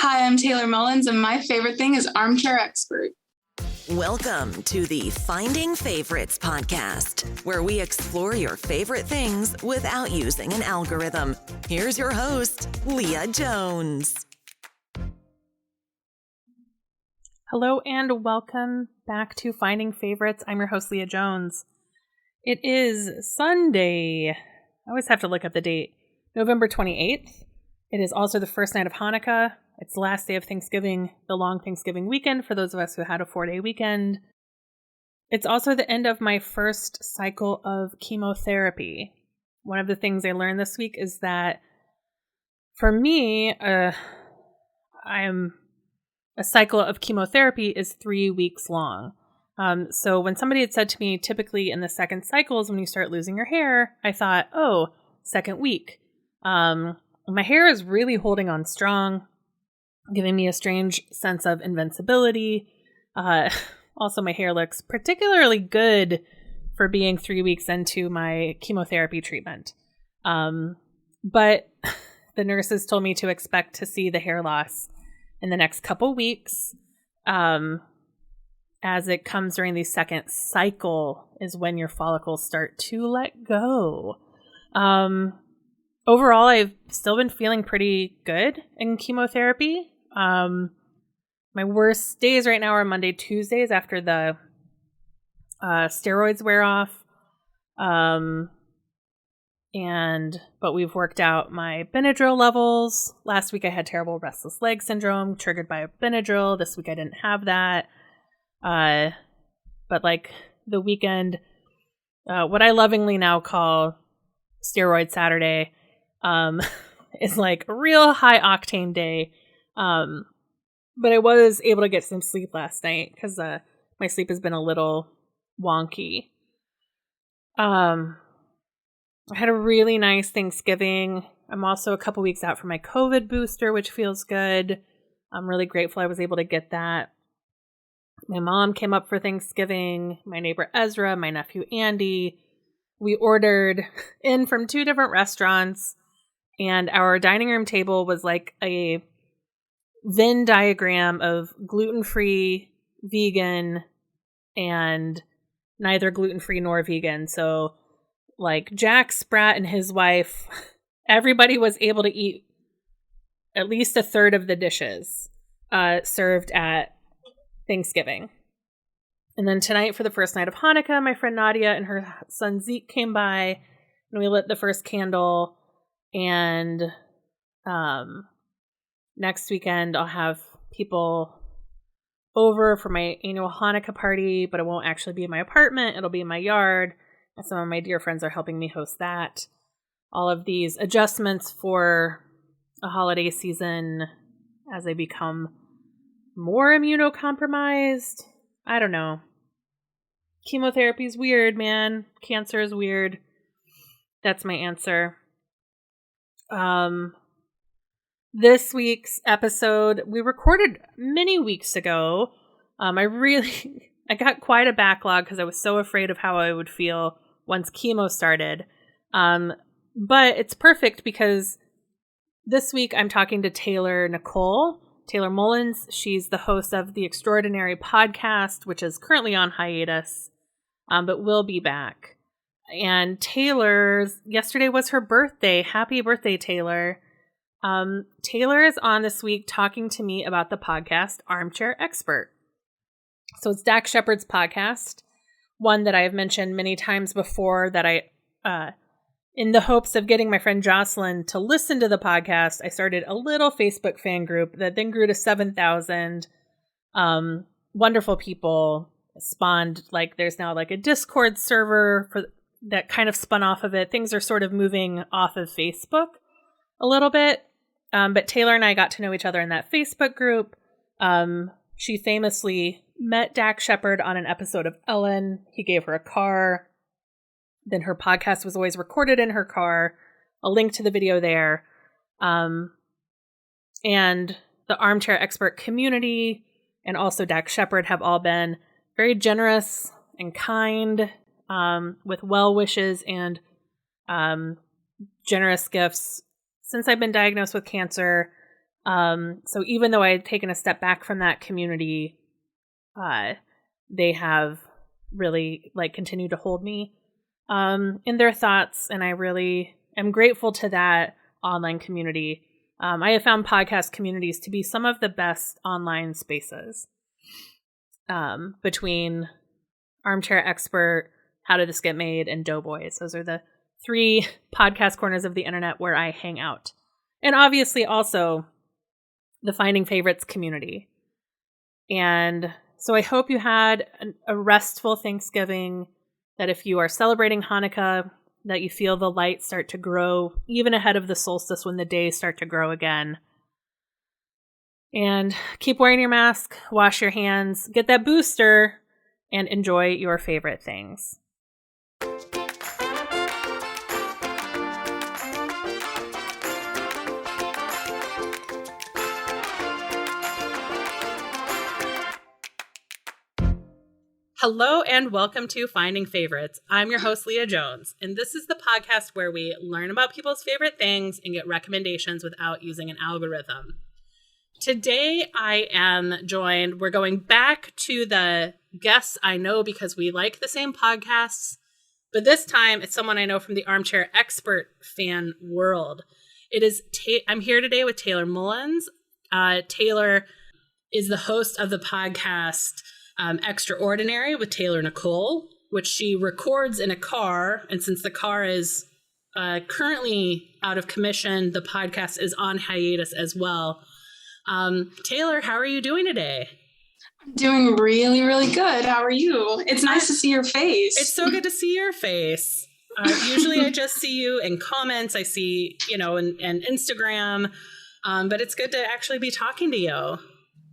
Hi, I'm Taylor Mullins, and my favorite thing is Armchair Expert. Welcome to the Finding Favorites podcast, where we explore your favorite things without using an algorithm. Here's your host, Leah Jones. Hello and welcome back to Finding Favorites. I'm your host, Leah Jones. It is Sunday. I always have to look up the date. November 28th. It is also the first night of Hanukkah. It's the last day of Thanksgiving, the long Thanksgiving weekend for those of us who had a 4-day weekend. It's also the end of my first cycle of chemotherapy. One of the things I learned this week is that for me, a cycle of chemotherapy is 3 weeks long. So when somebody had said to me, typically in the second cycle is when you start losing your hair, I thought, oh, second week. My hair is really holding on strong, giving me a strange sense of invincibility. Also, my hair looks particularly good for being 3 weeks into my chemotherapy treatment. But the nurses told me to expect to see the hair loss in the next couple weeks. As it comes during the second cycle is when your follicles start to let go. Overall, I've still been feeling pretty good in chemotherapy. My worst days right now are Monday, Tuesdays after the steroids wear off. But we've worked out my Benadryl levels. Last week I had terrible restless leg syndrome triggered by a Benadryl. This week I didn't have that. But like the weekend, what I lovingly now call steroid Saturday, is like a real high octane day. But I was able to get some sleep last night because my sleep has been a little wonky. I had a really nice Thanksgiving. I'm also a couple weeks out from my COVID booster, which feels good. I'm really grateful I was able to get that. My mom came up for Thanksgiving, my neighbor Ezra, my nephew Andy. We ordered in from 2 different restaurants, and our dining room table was like a Venn diagram of gluten-free, vegan, and neither gluten-free nor vegan. So like Jack Spratt and his wife, everybody was able to eat at least a third of the dishes served at Thanksgiving. And then tonight for the first night of Hanukkah, my friend Nadia and her son Zeke came by and we lit the first candle. And next weekend I'll have people over for my annual Hanukkah party, but it won't actually be in my apartment. It'll be in my yard. And some of my dear friends are helping me host that. All of these adjustments for a holiday season as I become more immunocompromised. I don't know. Chemotherapy is weird, man. Cancer is weird. That's my answer. This week's episode we recorded many weeks ago. I got quite a backlog because I was so afraid of how I would feel once chemo started. But it's perfect because this week I'm talking to Taylor Mullins. She's the host of the Extraordinary podcast, which is currently on hiatus, but will be back. And yesterday was her birthday. Happy birthday, Taylor. Taylor is on this week talking to me about the podcast Armchair Expert. So it's Dax Shepard's podcast, one that I have mentioned many times before that I, in the hopes of getting my friend Jocelyn to listen to the podcast, I started a little Facebook fan group that then grew to 7,000 wonderful people. Spawned, like, there's now like a Discord server that kind of spun off of it. Things are sort of moving off of Facebook a little bit. But Taylor and I got to know each other in that Facebook group. She famously met Dax Shepard on an episode of Ellen. He gave her a car. Then her podcast was always recorded in her car. A link to the video there. And the Armchair Expert community and also Dax Shepard have all been very generous and kind, with well wishes and generous gifts since I've been diagnosed with cancer. So even though I had taken a step back from that community, they have really like continued to hold me in their thoughts, and I really am grateful to that online community. I have found podcast communities to be some of the best online spaces, between Armchair Expert, How Did This Get Made, and Doughboys. Those are the 3 podcast corners of the internet where I hang out. And obviously also the Finding Favorites community. And so I hope you had a restful Thanksgiving, that if you are celebrating Hanukkah, that you feel the light start to grow even ahead of the solstice when the days start to grow again. And keep wearing your mask, wash your hands, get that booster, and enjoy your favorite things. Hello and welcome to Finding Favorites. I'm your host, Leah Jones, and this is the podcast where we learn about people's favorite things and get recommendations without using an algorithm. Today I am joined, we're going back to the guests I know because we like the same podcasts, but this time it's someone I know from the Armchair Expert fan world. I'm here today with Taylor Mullins. Taylor is the host of the podcast Extraordinary with Taylor Nicholl, which she records in a car. And since the car is currently out of commission, the podcast is on hiatus as well. Taylor, how are you doing today? I'm doing really, really good. How are you? It's nice to see your face. It's so good to see your face. Usually I just see you in comments. I see, in Instagram, but it's good to actually be talking to you.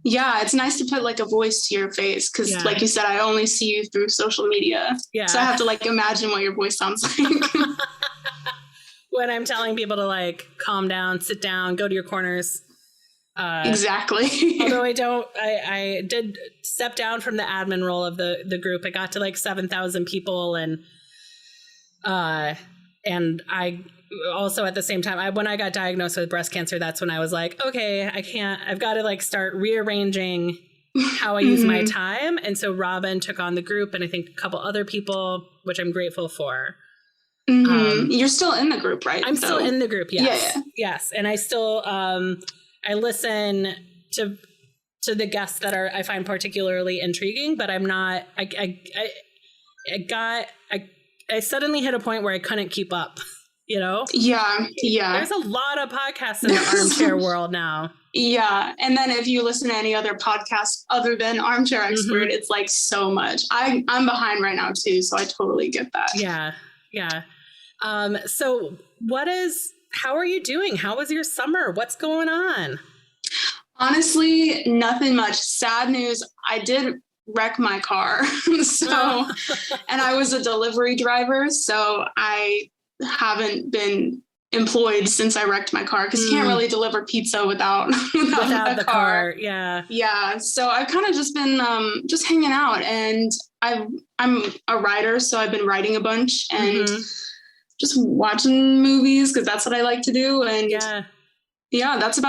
Yeah, it's nice to put like a voice to your face because, like you said, I only see you through social media. Yeah. So I have to like imagine what your voice sounds like. When I'm telling people to like calm down, sit down, go to your corners. Exactly. Although I did step down from the admin role of the group. I got to like 7,000 people, and I also at the same time, when I got diagnosed with breast cancer, that's when I was like, okay, I've got to like start rearranging how I use my time. And so Robin took on the group, and I think a couple other people, which I'm grateful for. You're still in the group, right? I'm still in the group. Yes. Yeah. Yes. And I still, I listen to the guests that I find particularly intriguing, but I'm not, I suddenly hit a point where I couldn't keep up. Yeah. There's a lot of podcasts in the armchair world now. Yeah. And then if you listen to any other podcast other than Armchair Expert, it's like so much. I'm behind right now too, so I totally get that. Yeah. Yeah. So how are you doing? How was your summer? What's going on? Honestly, nothing much. Sad news. I did wreck my car. And I was a delivery driver, so I haven't been employed since I wrecked my car because you can't really deliver pizza without the car. Yeah. So I've kind of just been just hanging out, and I'm a writer, so I've been writing a bunch and just watching movies because that's what I like to do. And that's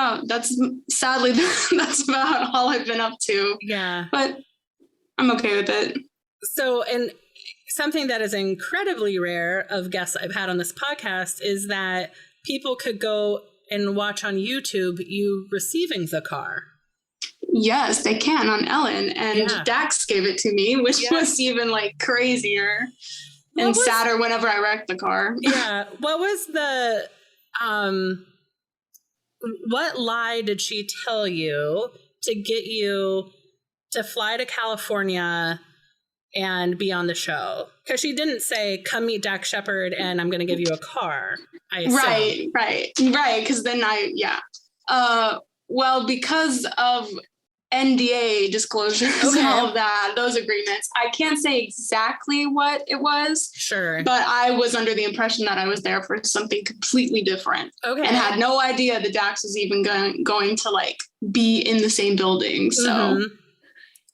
sadly that's about all I've been up to. Yeah. But I'm okay with it. So, and something that is incredibly rare of guests I've had on this podcast is that people could go and watch on YouTube you receiving the car. Yes, they can on Ellen. And Dax gave it to me, which was even like crazier and sadder whenever I wrecked the car. Yeah. What was the, what lie did she tell you to get you to fly to California and be on the show? Because she didn't say, come meet Dax Shepard and I'm going to give you a car. I assume. Right. Because then well, because of NDA disclosures and all of that, those agreements, I can't say exactly what it was. Sure. But I was under the impression that I was there for something completely different. Okay. And had no idea that Dax was even going to like be in the same building. So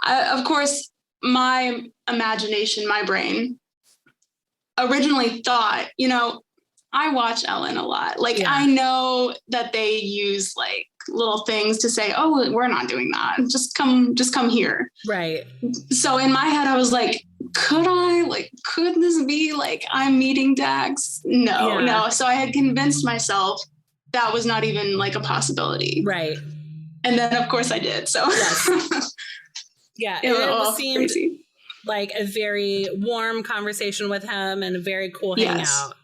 of course, my imagination, my brain originally thought, I watch Ellen a lot. Like I know that they use like little things to say, oh, we're not doing that. Just come here. Right. So in my head, I was like, could this be like I'm meeting Dax? No. So I had convinced myself that was not even like a possibility. Right. And then of course I did. So yes. Yeah. It seemed crazy. Like a very warm conversation with him and a very cool hangout.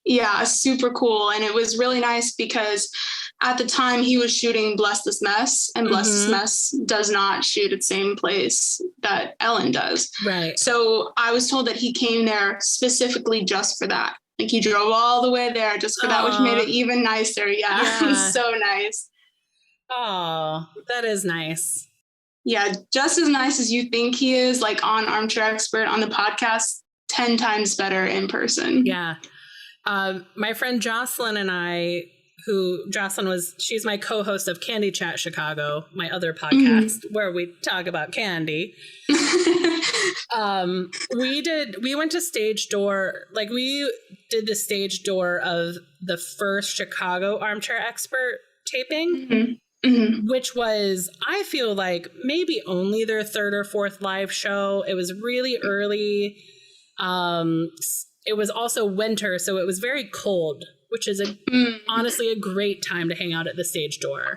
Yeah, super cool. And it was really nice because at the time he was shooting Bless This Mess, and Bless This Mess does not shoot at the same place that Ellen does. Right. So I was told that he came there specifically just for that. Like he drove all the way there just for that, which made it even nicer. Yeah. It was so nice. Oh, that is nice. Yeah, just as nice as you think he is, like on Armchair Expert on the podcast, 10 times better in person. Yeah. My friend Jocelyn and I, she's my co-host of Candy Chat Chicago, my other podcast where we talk about candy. We went to stage door, like we did the stage door of the first Chicago Armchair Expert taping. Which was, I feel like, maybe only their third or fourth live show. It was really early. It was also winter, so it was very cold, which is honestly a great time to hang out at the stage door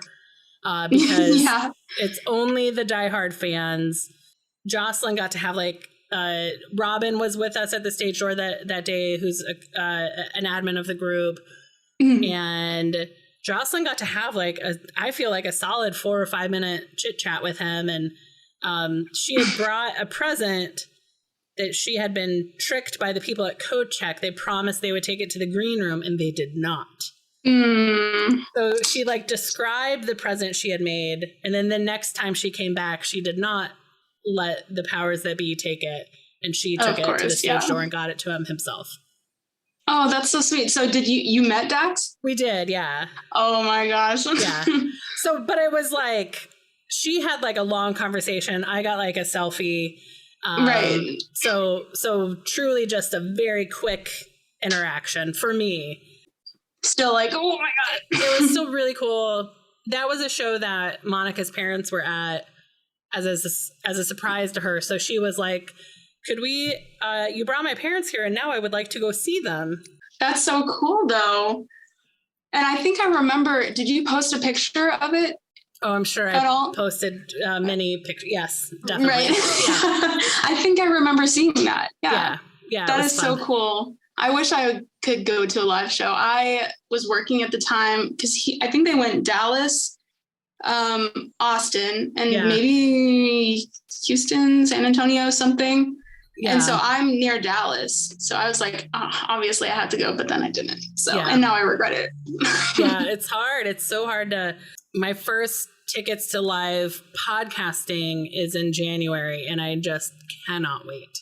because it's only the diehard fans. Jocelyn got to have Robin was with us at the stage door that day, who's an admin of the group, and Jocelyn got to have I feel like a solid 4 or 5 minute chit chat with him. And she had brought a present that she had been tricked by the people at Code Check. They promised they would take it to the green room and they did not. So she described the present she had made. And then the next time she came back, she did not let the powers that be take it. And she took it to the stage door and got it to him himself. Oh, that's so sweet. So did you met Dax? We did, yeah. Oh my gosh. Yeah. So, but it was she had a long conversation. I got a selfie. Right. So truly just a very quick interaction for me. Still oh my God. It was still really cool. That was a show that Monica's parents were at as a surprise to her. So she was like, could we, you brought my parents here and now I would like to go see them. That's so cool though. And I think I remember, did you post a picture of it? Oh, I'm sure I posted many pictures. Yes, definitely. Right. Yeah. I think I remember seeing that. Yeah. That is fun. So cool. I wish I could go to a live show. I was working at the time because I think they went Dallas, Austin, and maybe Houston, San Antonio, something. Yeah. And so I'm near Dallas. So I was like, obviously I had to go, but then I didn't. So, and now I regret it. Yeah, it's hard. It's so hard my first tickets to live podcasting is in January and I just cannot wait.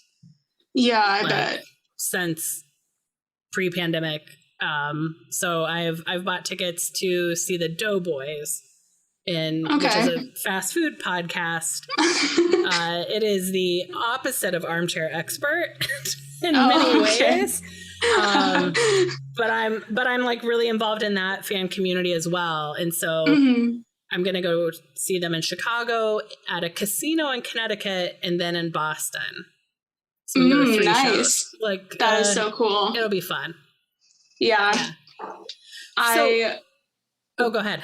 Yeah, I bet. Since pre-pandemic. So I've bought tickets to see the Doughboys which is a fast food podcast. It is the opposite of Armchair Expert in many ways. But I'm really involved in that fan community as well. And so I'm going to go see them in Chicago, at a casino in Connecticut, and then in Boston. So we go to 3 shows. That is so cool. It'll be fun. Yeah. Go ahead.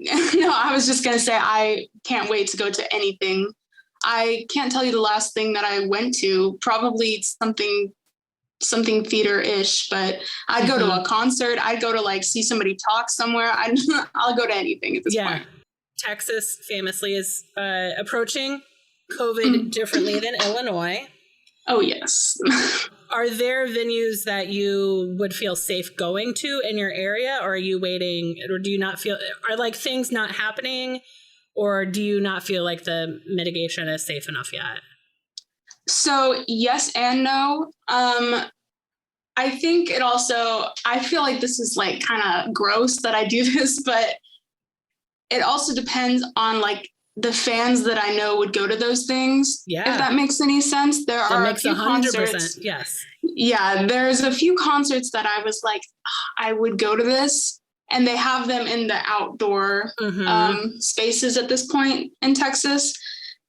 No, I was just going to say, I can't wait to go to anything. I can't tell you the last thing that I went to, probably something theater-ish, but I'd go to a concert. I'd go to see somebody talk somewhere. I'll go to anything at this point. Texas famously is approaching COVID differently than Illinois. Oh, yes. Are there venues that you would feel safe going to in your area, or are you waiting, or do you not feel, are things not happening, or do you not feel like the mitigation is safe enough yet? So yes and no. I think it also, I feel like this is kind of gross that I do this, but it also depends on the fans that I know would go to those things. Yeah. If that makes any sense. There are a few 100%, concerts. Yes. Yeah. There's a few concerts that I was I would go to this. and they have them in the outdoor spaces at this point in Texas.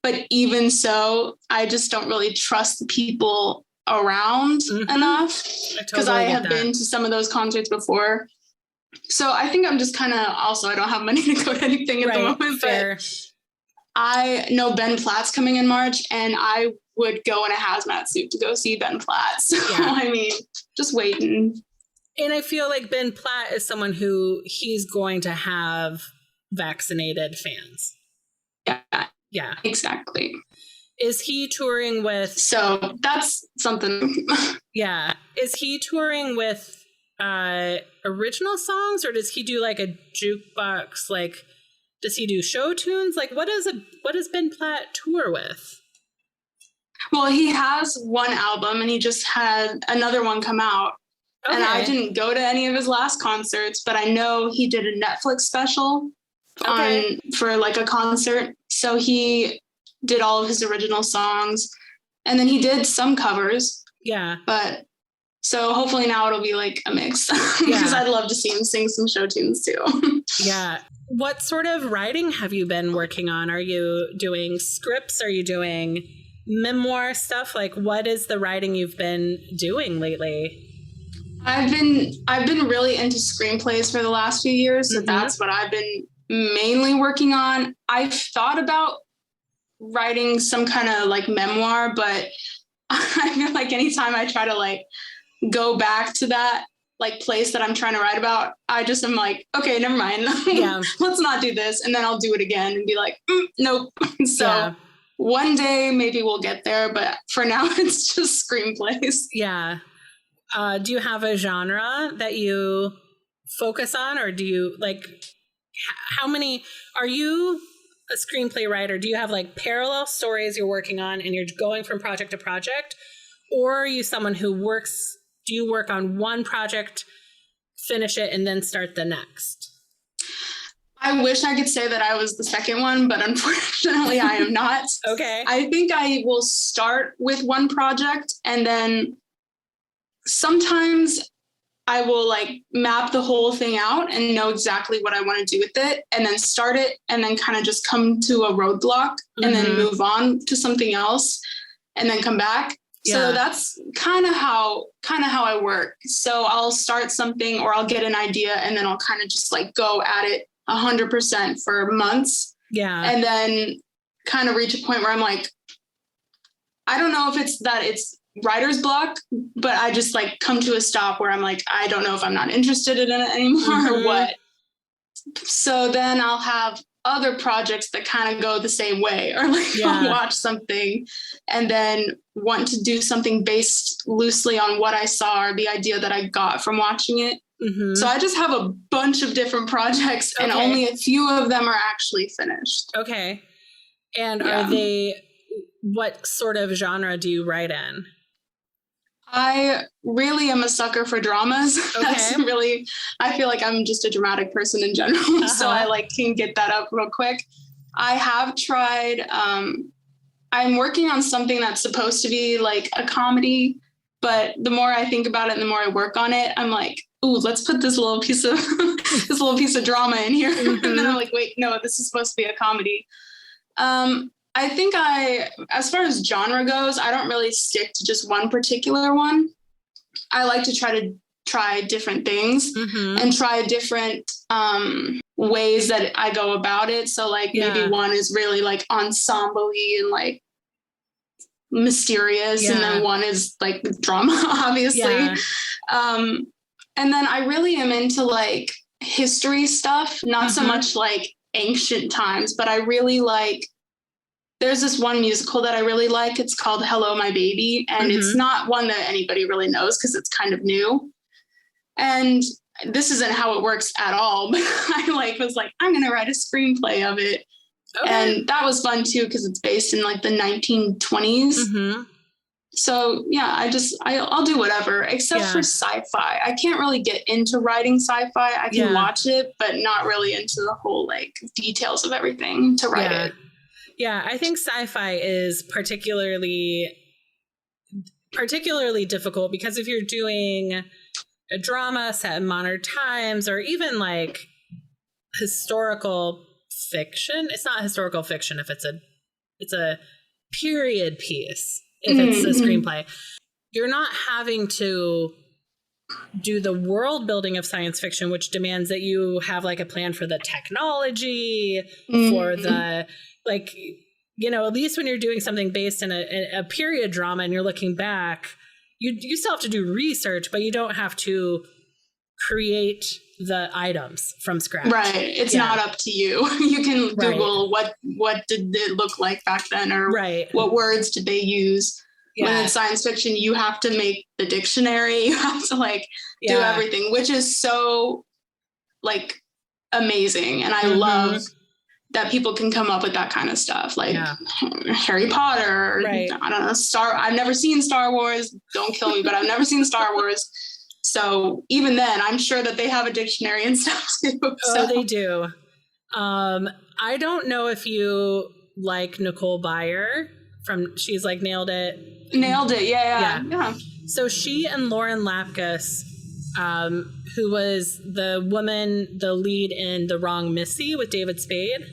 But even so, I just don't really trust the people around enough, because I have been to some of those concerts before. So I think I'm just kind of, also, I don't have money to go to anything at the moment, fair. But I know Ben Platt's coming in March, and I would go in a hazmat suit to go see Ben Platt. So, I mean, just waiting. And I feel like Ben Platt is someone who he's going to have vaccinated fans. Yeah, exactly. Is he touring with... So that's something. Yeah. Is he touring with original songs, or does he do like a jukebox? Like, does he do show tunes? Like, what does Ben Platt tour with? Well, he has one album, and he just had another one come out. Okay. And I didn't go to any of his last concerts, but I know he did a Netflix special for like a concert. So he did all of his original songs, and then he did some covers. Yeah. But so hopefully now it'll be like a mix, because I'd love to see him sing some show tunes too. Yeah. What sort of writing have you been working on? Are you doing scripts? Are you doing memoir stuff? Like, what is the writing you've been doing lately? I've been really into screenplays for the last few years. So that's what I've been mainly working on. I've thought about writing some kind of like memoir, but I feel like anytime I try to like go back to that like place that I'm trying to write about, I just am like, okay, never mind. Let's not do this. And then I'll do it again and be like, nope. So one day maybe we'll get there, but for now it's just screenplays. Yeah. Do you have a genre that you focus on, or do you like, how many, are you a screenplay writer? Do you have like parallel stories you're working on and you're going from project to project? Or are you someone who do you work on one project, finish it, and then start the next? I wish I could say that I was the second one, but unfortunately I am not. Okay. I think I will start with one project, and then sometimes I will like map the whole thing out and know exactly what I want to do with it, and then start it, and then kind of just come to a roadblock and then move on to something else and then come back. Yeah. So that's kind of how I work. So I'll start something, or I'll get an idea, and then I'll kind of just like go at it 100% for months. Yeah. And then kind of reach a point where I'm like, I don't know if it's writer's block, but I just like come to a stop where I'm like, I don't know if I'm not interested in it anymore or what. So then I'll have other projects that kind of go the same way, or like I'll watch something and then want to do something based loosely on what I saw or the idea that I got from watching it. So I just have a bunch of different projects, and only a few of them are actually finished. Okay. And are they, what sort of genre do you write in? I really am a sucker for dramas. That's really, I feel like I'm just a dramatic person in general. So I like can get that up real quick. I have tried, I'm working on something that's supposed to be like a comedy, but the more I think about it and the more I work on it, I'm like, ooh, let's put this little piece of drama in here. And then I'm like, wait, no, this is supposed to be a comedy. I think as far as genre goes, I don't really stick to just one particular one. I like to try different things and try different ways that I go about it. So like maybe one is really like ensemble-y and like mysterious, and then one is like drama, obviously. And then I really am into like history stuff, not so much like ancient times, but I really like, there's this one musical that I really like. It's called Hello, My Baby. And it's not one that anybody really knows because it's kind of new. And this isn't how it works at all. But I was like, I'm going to write a screenplay of it. And that was fun too, because it's based in like the 1920s. So yeah, I'll do whatever except for sci-fi. I can't really get into writing sci-fi. I can watch it, but not really into the whole like details of everything to write it. Yeah, I think sci-fi is particularly difficult because if you're doing a drama set in modern times, or even like historical fiction. It's not historical fiction if it's a period piece, if it's a screenplay. You're not having to do the world building of science fiction, which demands that you have like a plan for the technology, for the, like, you know, at least when you're doing something based in a period drama and you're looking back, you still have to do research, but you don't have to create the items from scratch. Right. It's not up to you. You can Google what did it look like back then, or what words did they use. When it's science fiction, you have to make the dictionary. You have to like do everything, which is so like amazing. And I love that people can come up with that kind of stuff, like Harry Potter. Or, I don't know, I've never seen Star Wars. Don't kill me, but I've never seen Star Wars. So even then, I'm sure that they have a dictionary and stuff too. Oh, they do. I don't know if you like Nicholl Byer from She's Like Nailed It. Yeah. So she and Lauren Lapkus, who was the woman, the lead in The Wrong Missy with David Spade.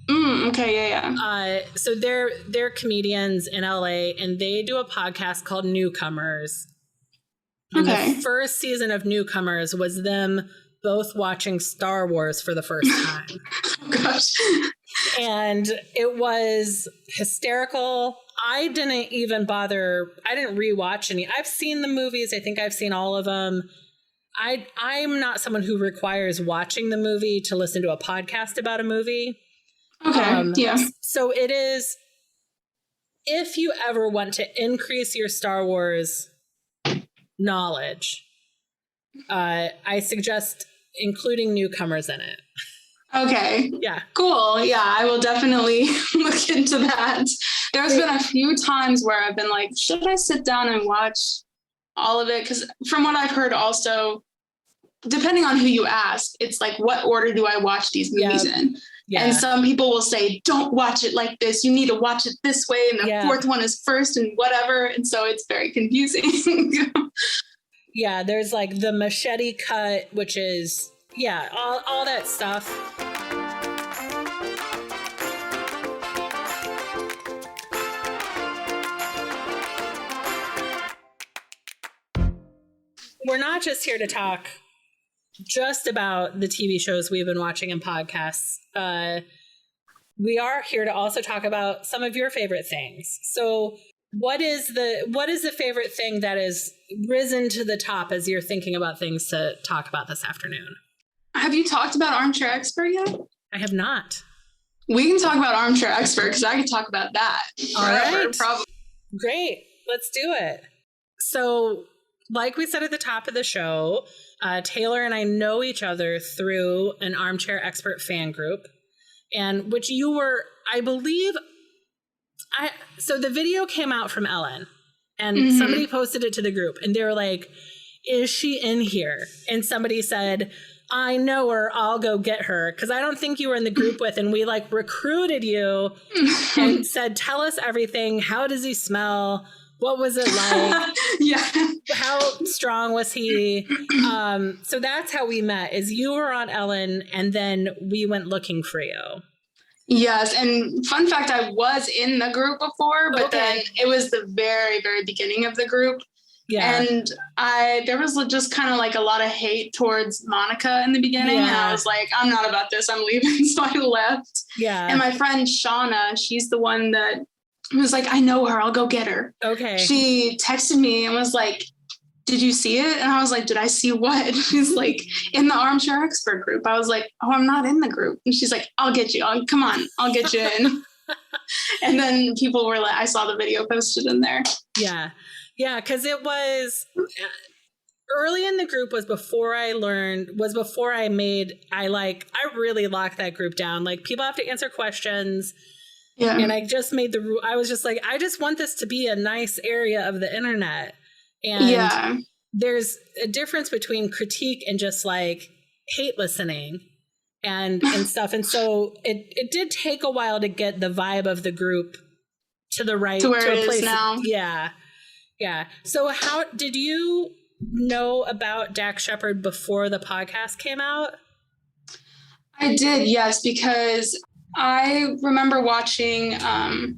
So they're comedians in LA, and they do a podcast called Newcomers. And the first season of Newcomers was them both watching Star Wars for the first time. Gosh. And it was hysterical. I didn't rewatch any. I've seen the movies. I think I've seen all of them. I'm not someone who requires watching the movie to listen to a podcast about a movie. So it is, if you ever want to increase your Star Wars knowledge, I suggest including Newcomers in it. Okay. Yeah. Cool. Yeah, I will definitely look into that. There's been a few times where I've been like, should I sit down and watch all of it? Because from what I've heard also, depending on who you ask, it's like, what order do I watch these movies in? Yeah. And some people will say, don't watch it like this. You need to watch it this way. And the fourth one is first and whatever. And so it's very confusing. Yeah, there's like the machete cut, which is, all that stuff. We're not just here to talk just about the TV shows we've been watching and podcasts. We are here to also talk about some of your favorite things. So what is the favorite thing that has risen to the top as you're thinking about things to talk about this afternoon? Have you talked about Armchair Expert yet? I have not. We can talk about Armchair Expert because I can talk about that. All right. Probably. Great. Let's do it. So, like we said at the top of the show, Taylor and I know each other through an Armchair Expert fan group, and which you were, I believe, so the video came out from Ellen, and somebody posted it to the group, and they were like, is she in here? And somebody said, I know her, I'll go get her. Because I don't think you were in the group with, and we like recruited you and said, tell us everything. How does he smell? What was it like? How strong was he? So that's how we met, is you were on Ellen, and then we went looking for you. Yes, and fun fact, I was in the group before, but then it was the very, very beginning of the group. Yeah. And there was just kind of like a lot of hate towards Monica in the beginning. And I was like, I'm not about this. I'm leaving. So I left. Yeah. And my friend Shauna, she's the one that was like, I know her. I'll go get her. Okay. She texted me and was like, did you see it? And I was like, did I see what? She's like, in the Armchair Expert group. I was like, oh, I'm not in the group. And she's like, I'll get you. Come on. I'll get you in. And then people were like, I saw the video posted in there. Yeah. Yeah, because it was early in the group I really locked that group down. Like, people have to answer questions. Yeah. And I just made I was just like, I just want this to be a nice area of the internet. And there's a difference between critique and just like hate listening and stuff. And so it did take a while to get the vibe of the group to the right, to where it is now. Yeah. Yeah. So how did you know about Dax Shepard before the podcast came out? I did, yes, because I remember watching, I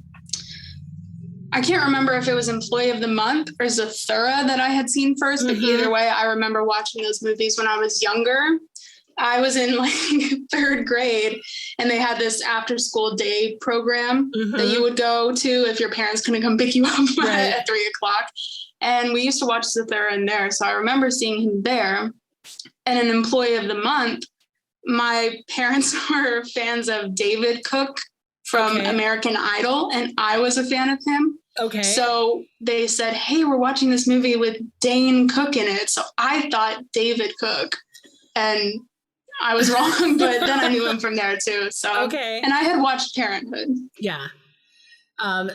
can't remember if it was Employee of the Month or Zathura that I had seen first, but either way, I remember watching those movies when I was younger. I was in like third grade, and they had this after school day program that you would go to if your parents couldn't come pick you up at 3 o'clock. And we used to watch Zathura in there. So I remember seeing him there. And an Employee of the Month, my parents were fans of David Cook from American Idol, and I was a fan of him. Okay. So they said, hey, we're watching this movie with Dane Cook in it. So I thought David Cook, and I was wrong, but then I knew him from there too. So, and I had watched Parenthood. Yeah.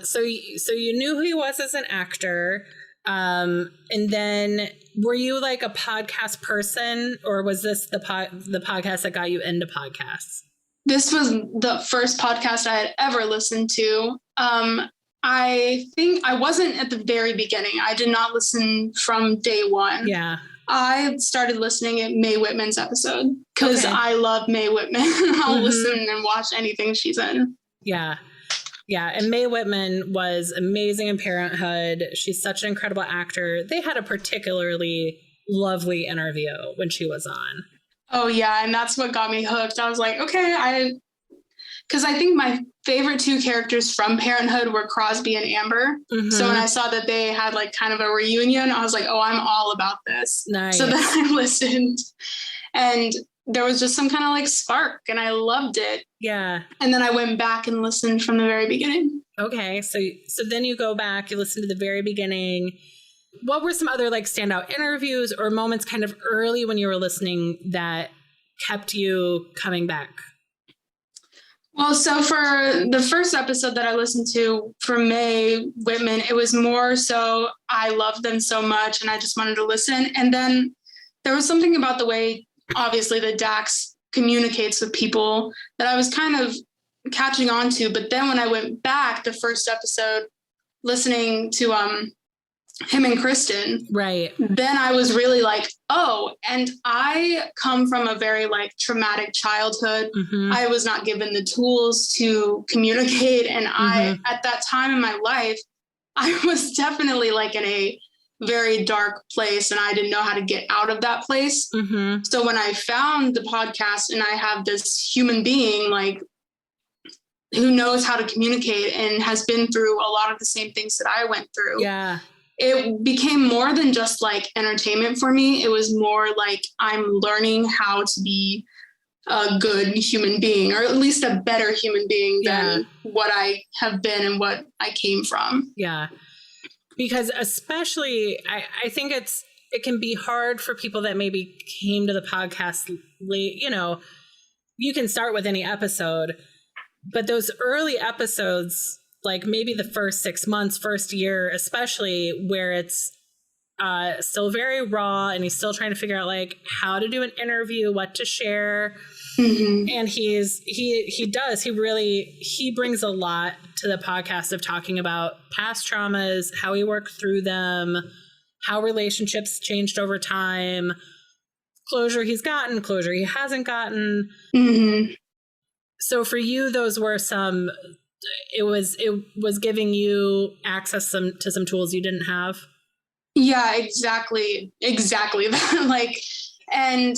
So you knew who he was as an actor. And then were you like a podcast person, or was this the podcast that got you into podcasts? This was the first podcast I had ever listened to. I think I wasn't at the very beginning. I did not listen from day one. Yeah. I started listening at Mae Whitman's episode because I love Mae Whitman. I'll listen and watch anything she's in. Yeah. Yeah. And Mae Whitman was amazing in Parenthood. She's such an incredible actor. They had a particularly lovely interview when she was on. Oh, yeah. And that's what got me hooked. I was like, okay, because I think my favorite two characters from Parenthood were Crosby and Amber. So when I saw that they had like kind of a reunion, I was like, oh, I'm all about this. Nice. So then I listened, and there was just some kind of like spark, and I loved it. Yeah. And then I went back and listened from the very beginning. Okay. So then you go back, you listen to the very beginning. What were some other like standout interviews or moments kind of early when you were listening that kept you coming back? Well, so for the first episode that I listened to for Mae Whitman, it was more so I loved them so much and I just wanted to listen. And then there was something about the way, obviously, that Dax communicates with people that I was kind of catching on to. But then when I went back, the first episode, listening to him and Kristen, right, then I was really like, oh, and I come from a very like traumatic childhood. I was not given the tools to communicate. And I, at that time in my life, I was definitely like in a very dark place, and I didn't know how to get out of that place. So when I found the podcast and I have this human being like who knows how to communicate and has been through a lot of the same things that I went through. Yeah. It became more than just like entertainment for me. It was more like I'm learning how to be a good human being, or at least a better human being than what I have been and what I came from. Yeah. Because especially, I think it can be hard for people that maybe came to the podcast late. You know, you can start with any episode, but those early episodes, like maybe the first 6 months, first year, especially, where it's still very raw and he's still trying to figure out like how to do an interview, what to share. And he brings a lot to the podcast of talking about past traumas, how he worked through them, how relationships changed over time, closure he's gotten, closure he hasn't gotten. So for you, those were it was giving you access to some tools you didn't have. Yeah, exactly that. Like, and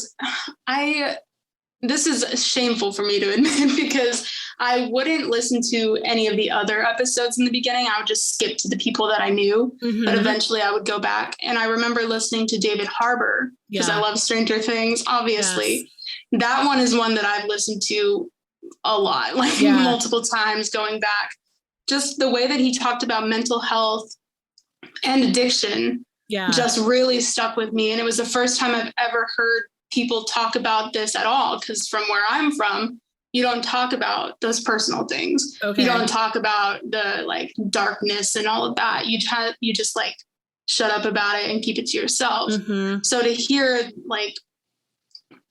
this is shameful for me to admit, because I wouldn't listen to any of the other episodes in the beginning. I would just skip to the people that I knew, but eventually I would go back. And I remember listening to David Harbour, because I love Stranger Things, obviously. That one is one that I've listened to a lot, like multiple times going back. Just the way that he talked about mental health and addiction just really stuck with me. And it was the first time I've ever heard people talk about this at all, because from where I'm from, you don't talk about those personal things. You don't talk about the like darkness and all of that. You just like shut up about it and keep it to yourself. So to hear like,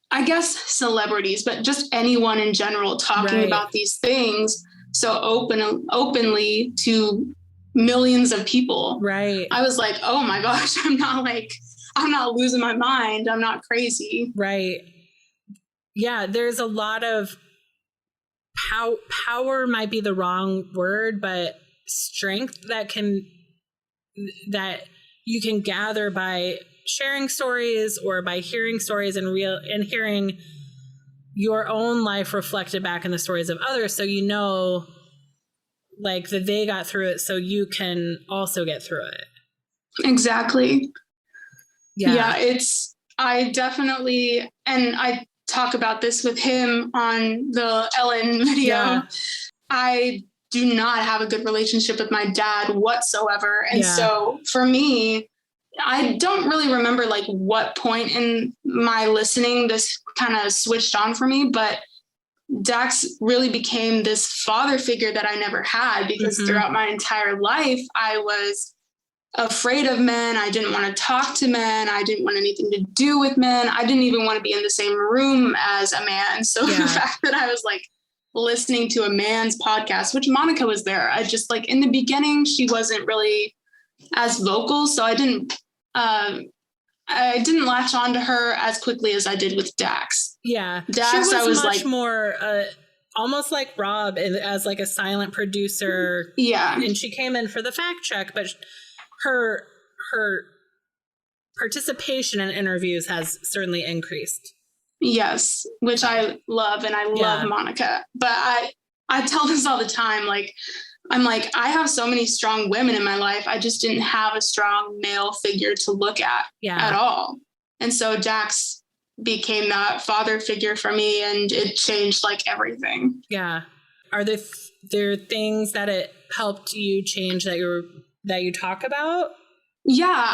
I guess celebrities, but just anyone in general talking about these things so openly to millions of people. I was like, oh my gosh, I'm not like I'm not losing my mind. I'm not crazy. Right. Yeah. There's a lot of power might be the wrong word, but strength that you can gather by sharing stories or by hearing stories and hearing your own life reflected back in the stories of others. So, like that they got through it, so you can also get through it. Exactly. Yeah. I definitely, and I talk about this with him on the Ellen video. Yeah. I do not have a good relationship with my dad whatsoever. And so for me, I don't really remember like what point in my listening this kind of switched on for me, but Dax really became this father figure that I never had, because throughout my entire life, I was afraid of men. I didn't want to talk to men. I didn't want anything to do with men. I didn't even want to be in the same room as a man. So the fact that I was like listening to a man's podcast, which Monica was there, I just like in the beginning, she wasn't really as vocal. So I didn't latch on to her as quickly as I did with Dax. Yeah. Dax, she was I was much like more almost like Rob as like a silent producer. Yeah. And she came in for the fact check, but her participation in interviews has certainly increased. Yes, which I love, and I love Monica. But I tell this all the time, like I'm like, I have so many strong women in my life. I just didn't have a strong male figure to look at all. And so Dax became that father figure for me, and it changed like everything. Yeah. Are there things that it helped you change that you talk about? Yeah,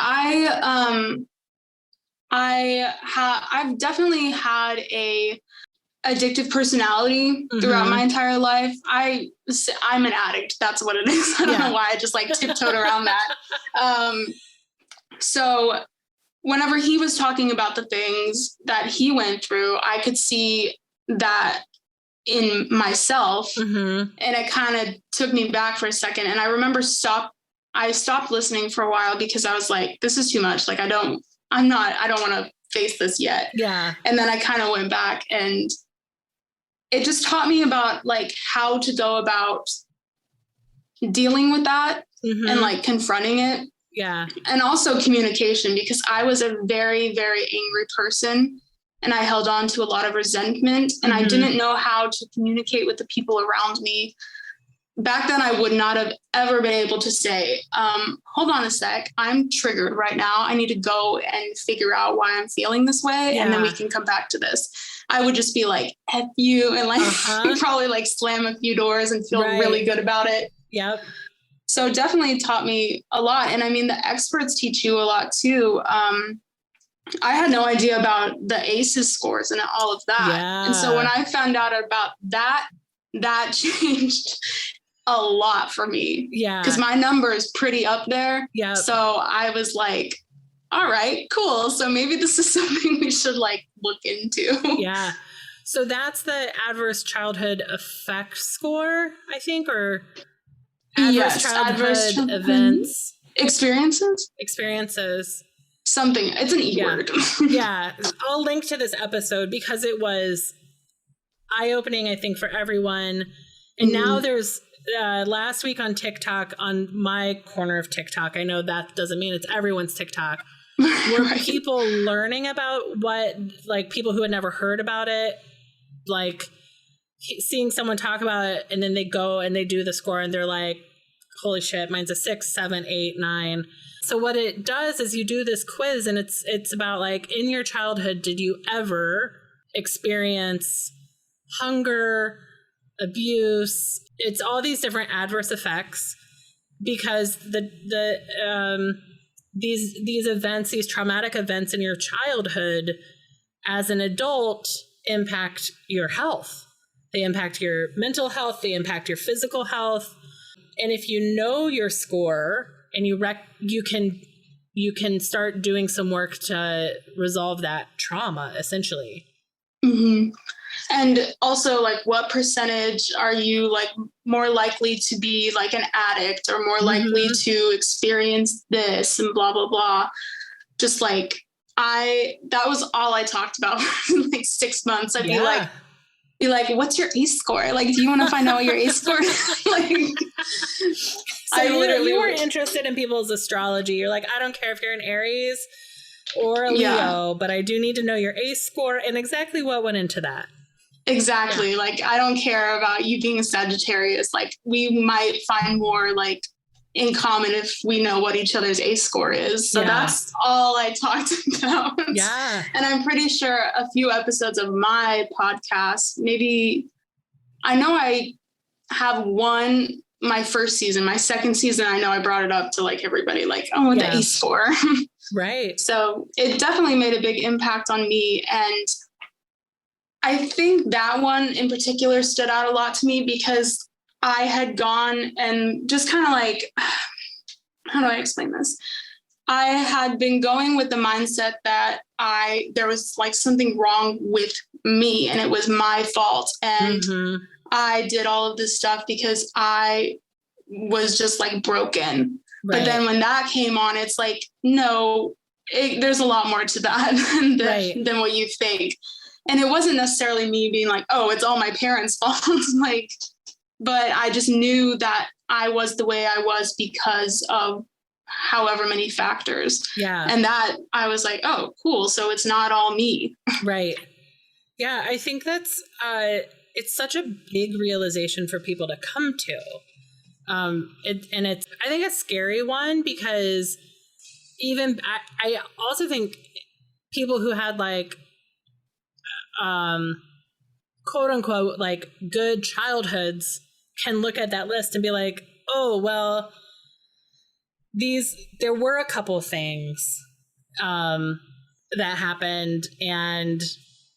I've definitely had a addictive personality throughout my entire life. I'm an addict. That's what it is. I don't know why I just like tiptoed around that. So whenever he was talking about the things that he went through, I could see that in myself, and it kind of took me back for a second. And I remember I stopped listening for a while because I was like, this is too much. Like, I don't want to face this yet. Yeah. And then I kind of went back, and it just taught me about like how to go about dealing with that and like confronting it. Yeah. And also communication, because I was a very, very angry person, and I held on to a lot of resentment, and I didn't know how to communicate with the people around me. Back then, I would not have ever been able to say, hold on a sec, I'm triggered right now. I need to go and figure out why I'm feeling this way. And then we can come back to this. I would just be like, F you, and like probably like slam a few doors and feel really good about it. Yep. So definitely taught me a lot. And I mean, the experts teach you a lot too. I had no idea about the ACEs scores and all of that. Yeah. And so when I found out about that changed a lot for me. Yeah. Because my number is pretty up there. Yeah. So I was like, all right, cool. So maybe this is something we should like look into. Yeah. So that's the adverse childhood effect score, I think, or adverse childhood events. Experiences. Something. It's an E word. Yeah. I'll link to this episode because it was eye-opening, I think, for everyone. And now there's last week on TikTok, on my corner of TikTok, I know that doesn't mean it's everyone's TikTok, were people learning about what, like people who had never heard about it, like seeing someone talk about it, and then they go and they do the score and they're like, holy shit, mine's a 6, 7, 8, 9. So what it does is you do this quiz, and it's about like, in your childhood, did you ever experience hunger, abuse? It's all these different adverse effects, because these events, these traumatic events in your childhood as an adult impact your health. They impact your mental health, they impact your physical health. And if you know your score and you can start doing some work to resolve that trauma, essentially. And also, like, what percentage are you like more likely to be like an addict, or more likely to experience this, and blah blah blah. Just like that was all I talked about for like 6 months. I'd be like, what's your ACE score? Like, do you want to find out what your ACE score is? Like, so you were interested in people's astrology. You're like, I don't care if you're an Aries or a Leo, but I do need to know your ACE score and exactly what went into that. Exactly. Yeah. Like, I don't care about you being a Sagittarius. Like, we might find more like in common if we know what each other's ACE score is. So that's all I talked about. Yeah. And I'm pretty sure a few episodes of my podcast, maybe, I know I have my first season, my second season, I know I brought it up to like everybody, like, oh, the ACE score. Right. So it definitely made a big impact on me. And I think that one in particular stood out a lot to me because I had gone and just kind of like, how do I explain this? I had been going with the mindset that there was like something wrong with me and it was my fault. And I did all of this stuff because I was just like broken. Right. But then when that came on, it's like, no, there's a lot more to that than what you think. And it wasn't necessarily me being like, oh, it's all my parents' fault. Like, but I just knew that I was the way I was because of however many factors. Yeah. And that I was like, oh, cool. So it's not all me. Right. Yeah. I think that's, it's such a big realization for people to come to. It's, I think, a scary one because even I also think people who had like, quote unquote, like good childhoods can look at that list and be like, oh, well, there were a couple things, that happened and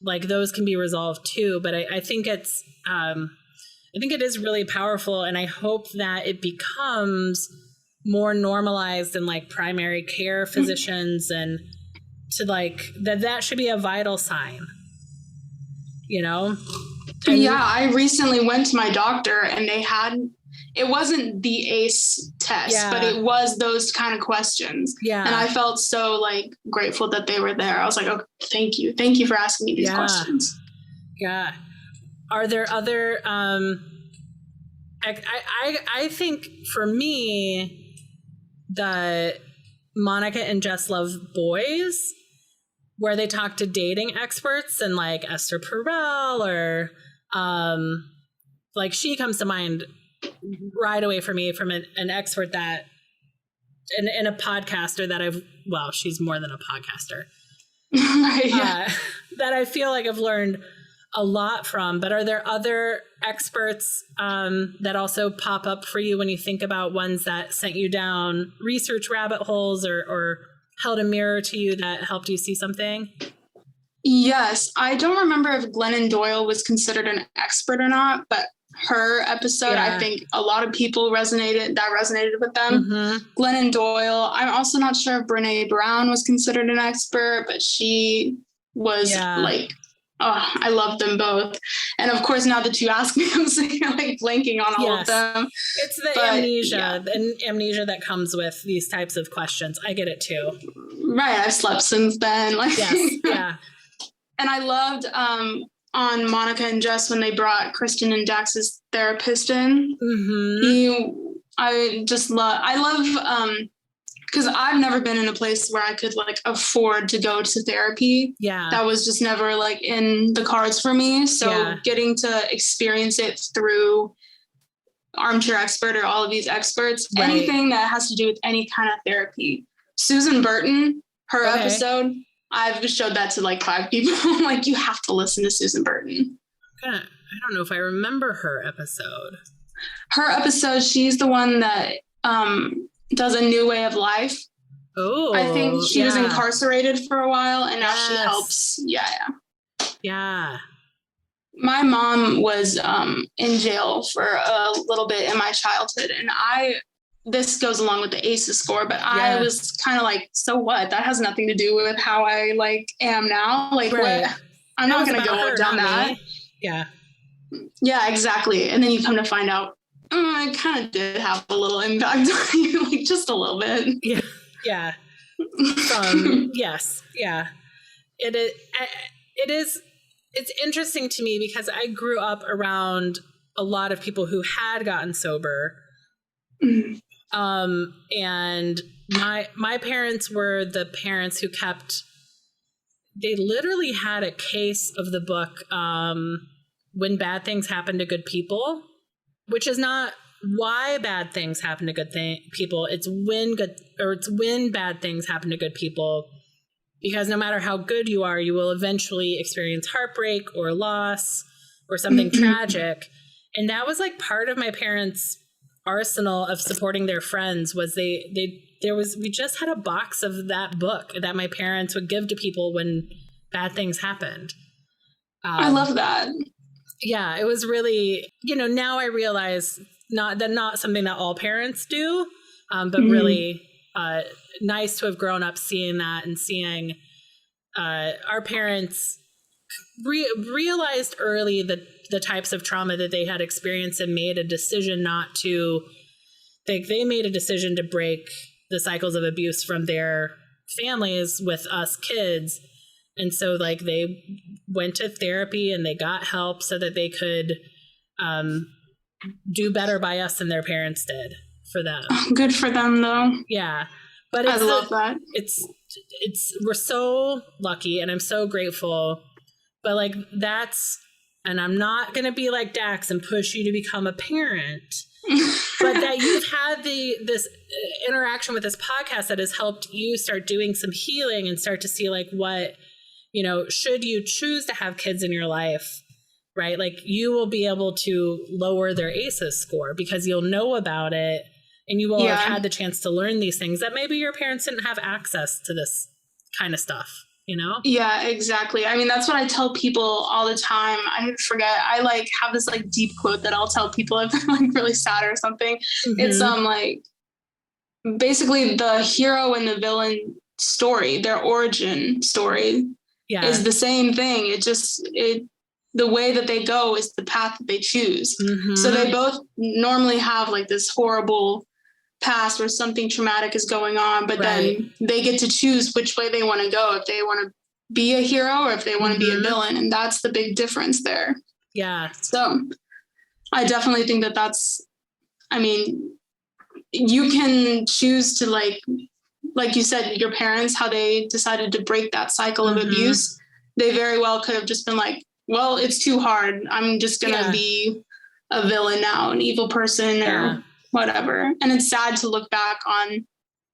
like those can be resolved too. But I think it is really powerful. And I hope that it becomes more normalized in like primary care physicians and to like, that should be a vital sign, you know? Yeah, I recently went to my doctor and it wasn't the ACE test, but it was those kind of questions. Yeah. And I felt so like grateful that they were there. I was like, oh, thank you. Thank you for asking me these questions. Yeah. Are there other, I think for me, the Monica and Jess Love Boys, where they talk to dating experts and like Esther Perel or like she comes to mind right away for me from an expert that and a podcaster that she's more than a podcaster. That I feel like I've learned a lot from. But are there other experts that also pop up for you when you think about ones that sent you down research rabbit holes or held a mirror to you that helped you see something? Yes. I don't remember if Glennon Doyle was considered an expert or not, but her episode, I think a lot of people resonated with them. Glennon Doyle. I'm also not sure if Brene Brown was considered an expert, but she was like, oh, I love them both. And of course, now that you ask me, I'm like blanking on all of them. It's the amnesia that comes with these types of questions. I get it too. Right. I've slept since then. Like, yeah. And I loved on Monica and Jess when they brought Kristen and Dax's therapist in. I love because I've never been in a place where I could like afford to go to therapy. Yeah. That was just never like in the cards for me. So getting to experience it through Armchair Expert or all of these experts, anything that has to do with any kind of therapy. Susan Burton, her episode, I've showed that to like 5 people. I'm like, you have to listen to Susan Burton. I don't know if I remember her episode. Her episode, she's the one that does A New Way of Life. Oh, I think she was incarcerated for a while and now she helps. Yeah. My mom was in jail for a little bit in my childhood, and this goes along with the ACEs score, but I was kind of like, so what? That has nothing to do with how I like am now. Like, what? I'm not going to go down that. Yeah. Yeah, exactly. And then you come to find out, I kind of did have a little impact on you, like just a little bit. Yeah. Yes. Yeah. It's interesting to me because I grew up around a lot of people who had gotten sober. And my parents were the parents who they literally had a case of the book, When Bad Things Happen to Good People, which is not why bad things happen to good people. It's when bad things happen to good people. Because no matter how good you are, you will eventually experience heartbreak or loss or something tragic. And that was like part of my parents' arsenal of supporting their friends was we just had a box of that book that my parents would give to people when bad things happened. I love that. Yeah, it was really, now I realize not something that all parents do, but really nice to have grown up seeing that and seeing our parents realized early the types of trauma that they had experienced and made a decision they made a decision to break the cycles of abuse from their families with us kids. And so like they went to therapy and they got help so that they could do better by us than their parents did for them. Good for them though. Yeah. But I love that. We're so lucky and I'm so grateful. But like and I'm not going to be like Dax and push you to become a parent, but that you've had this interaction with this podcast that has helped you start doing some healing and start to see like what, should you choose to have kids in your life, right? Like you will be able to lower their ACEs score because you'll know about it and you will have had the chance to learn these things that maybe your parents didn't have access to this kind of stuff. Yeah, exactly. I mean, that's what I tell people all the time. I forget. I like have this like deep quote that I'll tell people if they're like really sad or something. It's like basically the hero and the villain story, their origin story is the same thing. The way that they go is the path that they choose. So they both normally have like this horrible past where something traumatic is going on, but then they get to choose which way they want to go, if they want to be a hero or if they want to be a villain. And that's the big difference there. Yeah. So I definitely think you can choose to like you said, your parents, how they decided to break that cycle of abuse. They very well could have just been like, well, it's too hard. I'm just going to be a villain now, an evil person or whatever. And it's sad to look back on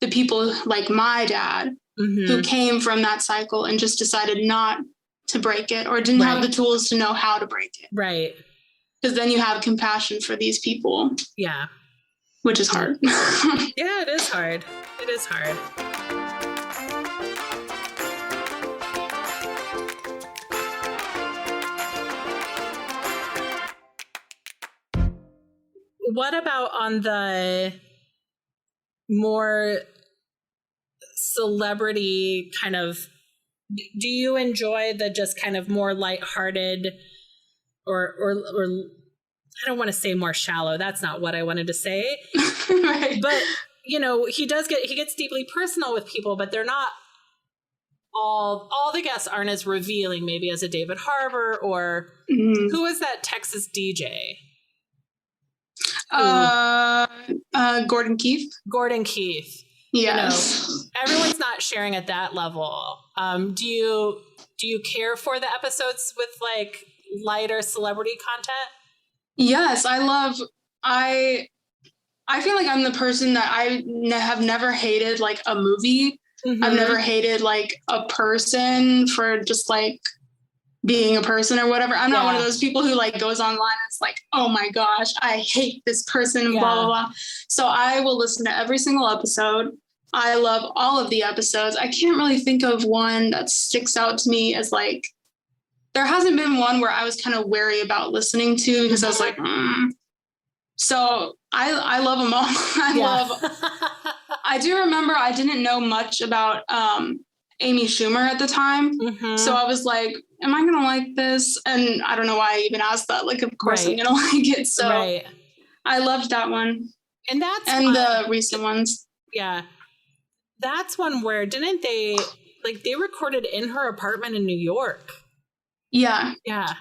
the people like my dad who came from that cycle and just decided not to break it or didn't have the tools to know how to break it. Right. Because then you have compassion for these people. Yeah. Which is hard. Yeah, it is hard. It is hard. What about on the more celebrity kind of, do you enjoy the just kind of more lighthearted or I don't want to say more shallow. That's not what I wanted to say. Right. But, he gets deeply personal with people, but they're not all the guests aren't as revealing maybe as a David Harbour or who was that Texas DJ? Gordon Keith. Gordon Keith. Yes. Everyone's not sharing at that level. Do you care for the episodes with like lighter celebrity content? Yes, I feel like I'm the person that I have never hated like a movie. I've never hated like a person for just like being a person or whatever. I'm not one of those people who like goes online and it's like, oh my gosh, I hate this person, blah, blah, blah. So I will listen to every single episode. I love all of the episodes. I can't really think of one that sticks out to me as like, there hasn't been one where I was kind of wary about listening to because I was like, So I love them all. I do remember I didn't know much about Amy Schumer at the time. So I was like, am I going to like this? And I don't know why I even asked that. Like, of course I'm going to like it. So I loved that one. And that's the recent ones. Yeah. that's one where didn't they recorded in her apartment in New York? Yeah. Yeah.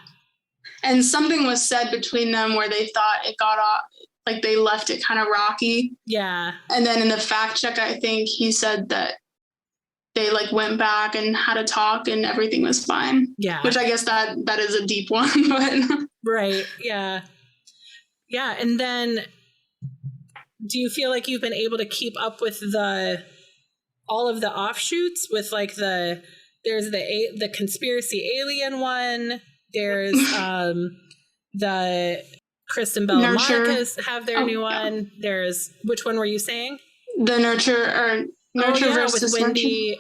And something was said between them where they thought it got off, like they left it kind of rocky. Yeah. And then in the fact check, I think he said that they like went back and had a talk and everything was fine. Yeah. Which I guess that is a deep one, but right. Yeah. Yeah. And then do you feel like you've been able to keep up with all of the offshoots with like there's the conspiracy alien one, there's the Kristen Bell and Monica's have their new one. There's, which one were you saying? The Nurture versus with Wendy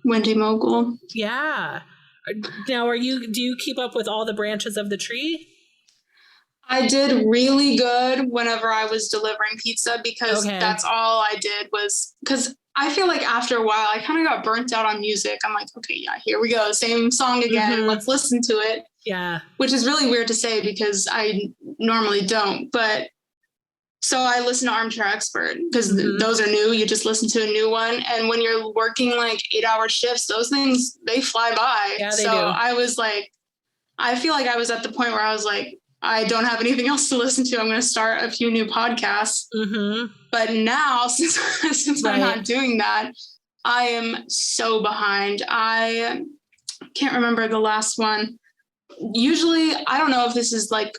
Wendy Mogul. Yeah. Now do you keep up with all the branches of the tree? I did really good whenever I was delivering pizza because that's all I did was because I feel like after a while I kind of got burnt out on music. I'm like, okay, yeah, here we go. Same song again. Mm-hmm. Let's listen to it. Yeah. Which is really weird to say because I normally don't. But so I listen to Armchair Expert because those are new. You just listen to a new one. And when you're working like 8-hour shifts, those things, they fly by. Yeah, they do. I was like, I feel like I was at the point where I was like, I don't have anything else to listen to. I'm going to start a few new podcasts. Mm-hmm. But now, since I'm not doing that, I am so behind. I can't remember the last one. Usually, I don't know if this is like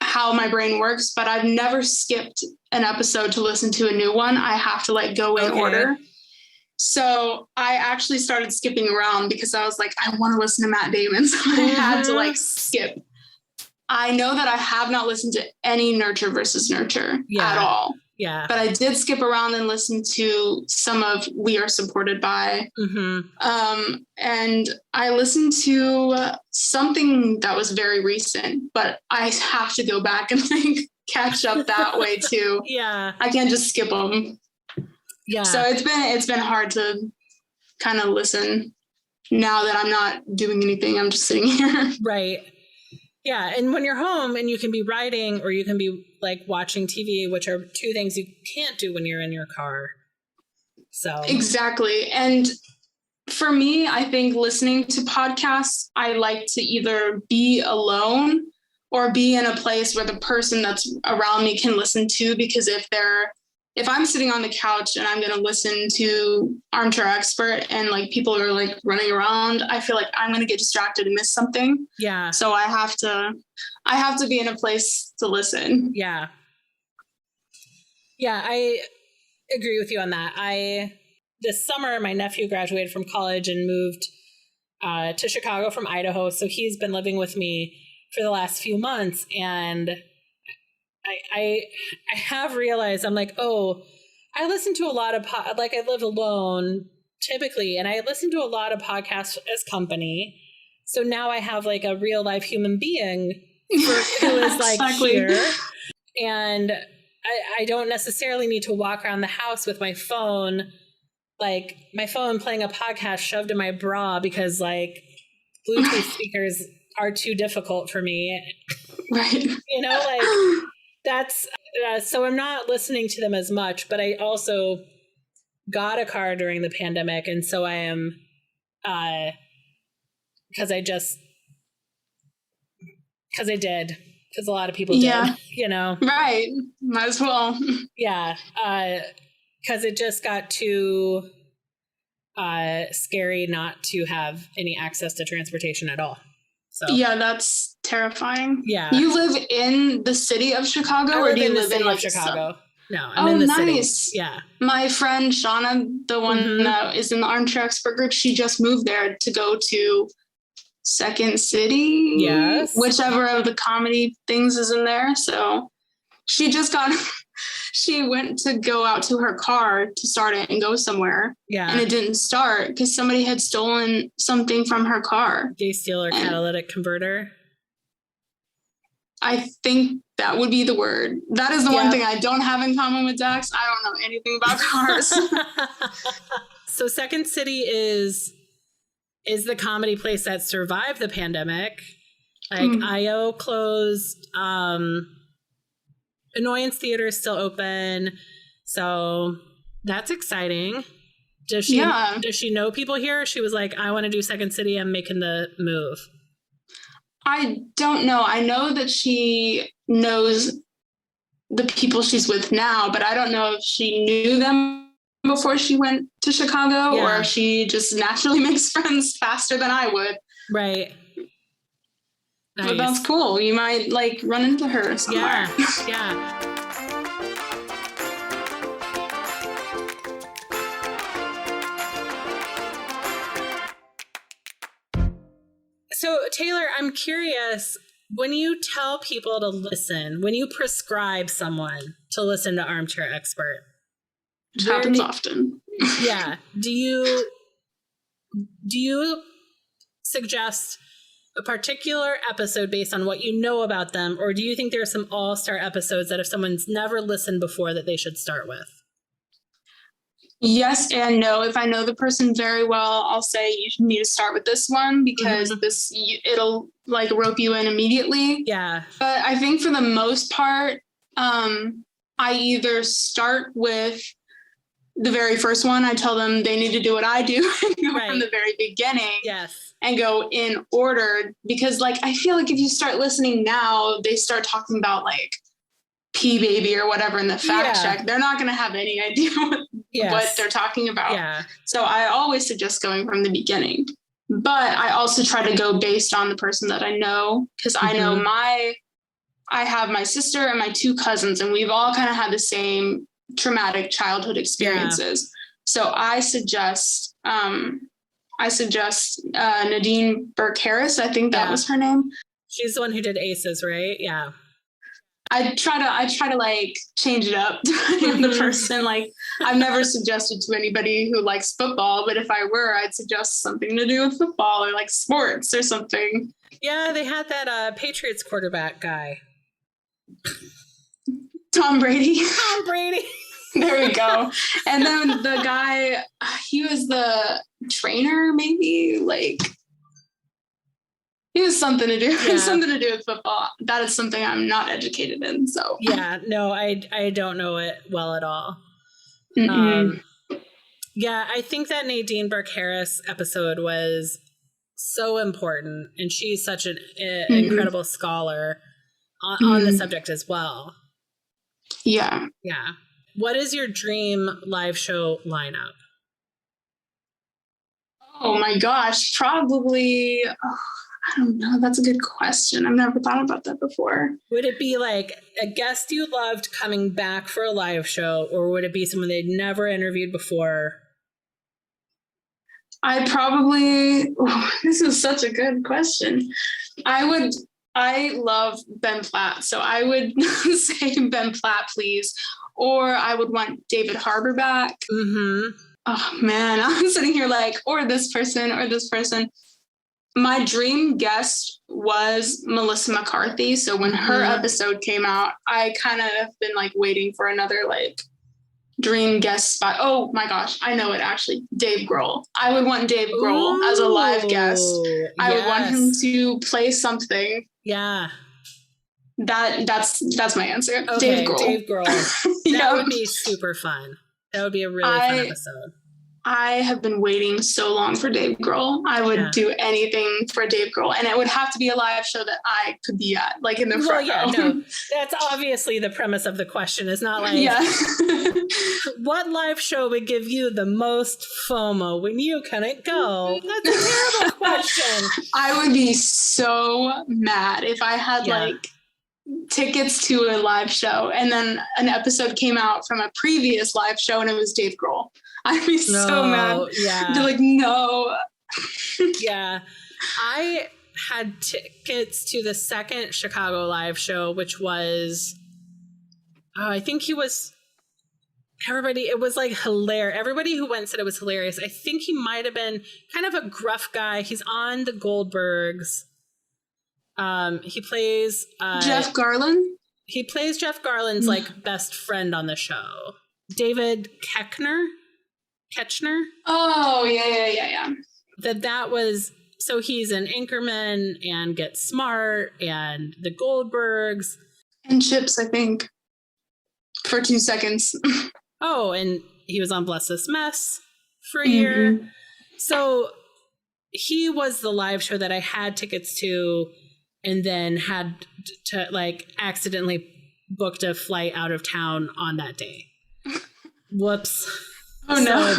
how my brain works, but I've never skipped an episode to listen to a new one. I have to like go in order. So I actually started skipping around because I was like, I want to listen to Matt Damon. So I had to like skip. I know that I have not listened to any Nurture versus Nurture at all. Yeah. But I did skip around and listen to some of We Are Supported By. Mm-hmm. And I listened to something that was very recent, but I have to go back and like catch up that way too. Yeah. I can't just skip them. Yeah. So it's been hard to kind of listen now that I'm not doing anything. I'm just sitting here. Right. Yeah. And when you're home and you can be writing or you can be like watching TV, which are two things you can't do when you're in your car. So exactly. And for me, I think listening to podcasts, I like to either be alone or be in a place where the person that's around me can listen to, because if I'm sitting on the couch and I'm going to listen to Armchair Expert and like people are like running around, I feel like I'm going to get distracted and miss something. Yeah. So I have to be in a place to listen. Yeah. Yeah. I agree with you on that. This summer, my nephew graduated from college and moved to Chicago from Idaho. So he's been living with me for the last few months. And I have realized, I'm like, oh, I listen to a lot of, I live alone typically, and I listen to a lot of podcasts as company. So now I have like a real life human being who is like here. And I don't necessarily need to walk around the house with my phone, like my phone playing a podcast shoved in my bra because like Bluetooth speakers are too difficult for me. Right. You know, like that's, so I'm not listening to them as much, but I also got a car during the pandemic. And so I am, because I did, a lot of people did, you know? Right. Might as well. Yeah. Because it just got too scary not to have any access to transportation at all. So yeah, that's terrifying. Yeah. You live in the city of Chicago, or do you live in like Chicago? No, I'm in the nice. city. Yeah. My friend Shauna, the one that is in the Armchair Expert group, she just moved there to go to Second City. Yes. Whichever of the comedy things is in there. So she went to go out to her car to start it and go somewhere. Yeah. And it didn't start because somebody had stolen something from her car. Did they steal her catalytic converter? I think that would be the word. That is the one thing I don't have in common with Dax. I don't know anything about cars. So Second City is the comedy place that survived the pandemic. Like IO closed. Annoyance Theater is still open. So That's exciting. Does she know people here? She was like, I want to do Second City. I'm making the move. I don't know. I know that she knows the people she's with now, but I don't know if she knew them before she went to Chicago or if she just naturally makes friends faster than I would. Right. Nice. But that's cool. You might like run into her somewhere. Yeah. So, Taylor, I'm curious, when you tell people to listen, when you prescribe someone to listen to Armchair Expert, which happens often. Yeah. Do you suggest a particular episode based on what you know about them, or do you think there are some all-star episodes that if someone's never listened before that they should start with? Yes and no. If I know the person very well, I'll say you need to start with this one because it'll like rope you in immediately. Yeah. But I think for the most part, I either start with the very first one. I tell them they need to do what I do and go from the very beginning. Yes. And go in order because like I feel like if you start listening now, they start talking about like P Baby or whatever in the fact check. They're not going to have any idea what they're talking about. Yeah. So I always suggest going from the beginning. But I also try to go based on the person that I know because I know I have my sister and my two cousins and we've all kind of had the same traumatic childhood experiences. So I suggest Nadine Burke-Harris. I think that was her name. She's the one who did Aces, right? Yeah. I try to like change it up depending on the person. Like I've never suggested to anybody who likes football, but if I were, I'd suggest something to do with football or like sports or something. Yeah, they had that Patriots quarterback guy. Tom Brady. Tom Brady. There we go. And then the guy, he was the trainer, maybe like he has something to do with football. That is something I'm not educated in. So yeah, no, I don't know it well at all. Yeah, I think that Nadine Burke-Harris episode was so important, and she's such an incredible scholar on the subject as well. Yeah. Yeah. What is your dream live show lineup? Oh my gosh, probably. I don't know. That's a good question. I've never thought about that before. Would it be like a guest you loved coming back for a live show, or would it be someone they'd never interviewed before? This is such a good question. I love Ben Platt, so I would say Ben Platt, please. Or I would want David Harbour back. Oh man, I'm sitting here like, or this person, or this person. My dream guest was Melissa McCarthy. So when her episode came out, I kind of have been like waiting for another like dream guest spot. Oh my gosh, I know it actually. Dave Grohl. I would want Dave Grohl as a live guest. I would want him to play something. Yeah. That's my answer. Okay, Dave Grohl. Dave Grohl. That would be super fun. That would be a really fun episode. I have been waiting so long for Dave Grohl. I would do anything for Dave Grohl. And it would have to be a live show that I could be at, like in the front row. No, that's obviously the premise of the question. It's not like, what live show would give you the most FOMO when you couldn't go? That's a terrible question. I would be so mad if I had like tickets to a live show and then an episode came out from a previous live show and it was Dave Grohl. I'd be so mad. Yeah. They're like, no. Yeah. I had tickets to the second Chicago live show, which was, I think it was like hilarious. Everybody who went said it was hilarious. I think he might have been kind of a gruff guy. He's on the Goldbergs. He plays Jeff Garlin. He plays Jeff Garlin's like best friend on the show. David Koechner. Oh, yeah. That was, so he's an anchorman and Get Smart and the Goldbergs. And Chips, I think, for 2 seconds. Oh, and he was on Bless This Mess for a year. So he was the live show that I had tickets to and then had to like accidentally booked a flight out of town on that day. Whoops. Oh no.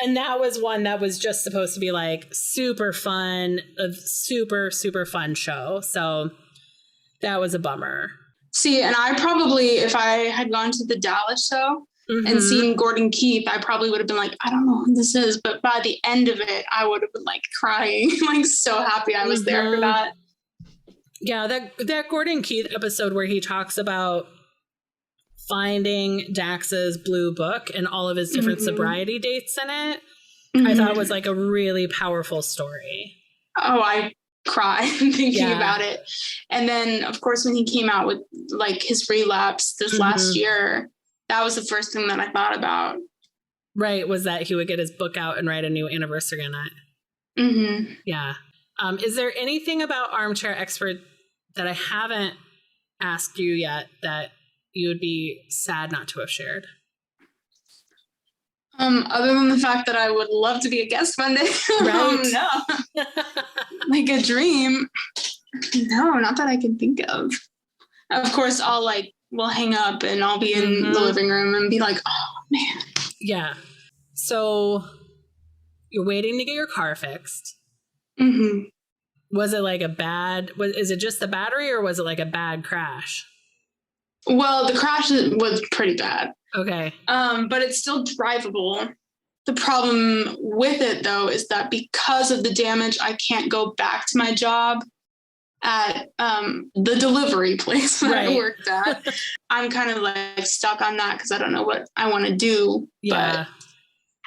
and that was one that was just supposed to be like super fun, a super, super fun show. So that was a bummer. See, and I probably, if I had gone to the Dallas show and seen Gordon Keith, I probably would have been like, I don't know who this is. But by the end of it, I would have been like crying, like so happy I was there for that. Yeah, that Gordon Keith episode where he talks about finding Dax's blue book and all of his different sobriety dates in it, I thought was like a really powerful story. Oh, I cry thinking about it. And then, of course, when he came out with like his relapse this last year, that was the first thing that I thought about. Right, was that he would get his book out and write a new anniversary on it. Yeah. Is there anything about Armchair Expert that I haven't asked you yet that you would be sad not to have shared? Other than the fact that I would love to be a guest one day. Right. No. Like a dream. No, not that I can think of. Of course, we'll hang up and I'll be in the living room and be like, oh man. Yeah. So you're waiting to get your car fixed. Was it like is it just the battery or was it like a bad crash? Well, the crash was pretty bad. Okay. But it's still drivable. The problem with it, though, is that because of the damage, I can't go back to my job at the delivery place that I worked at. I'm kind of like stuck on that because I don't know what I want to do. Yeah.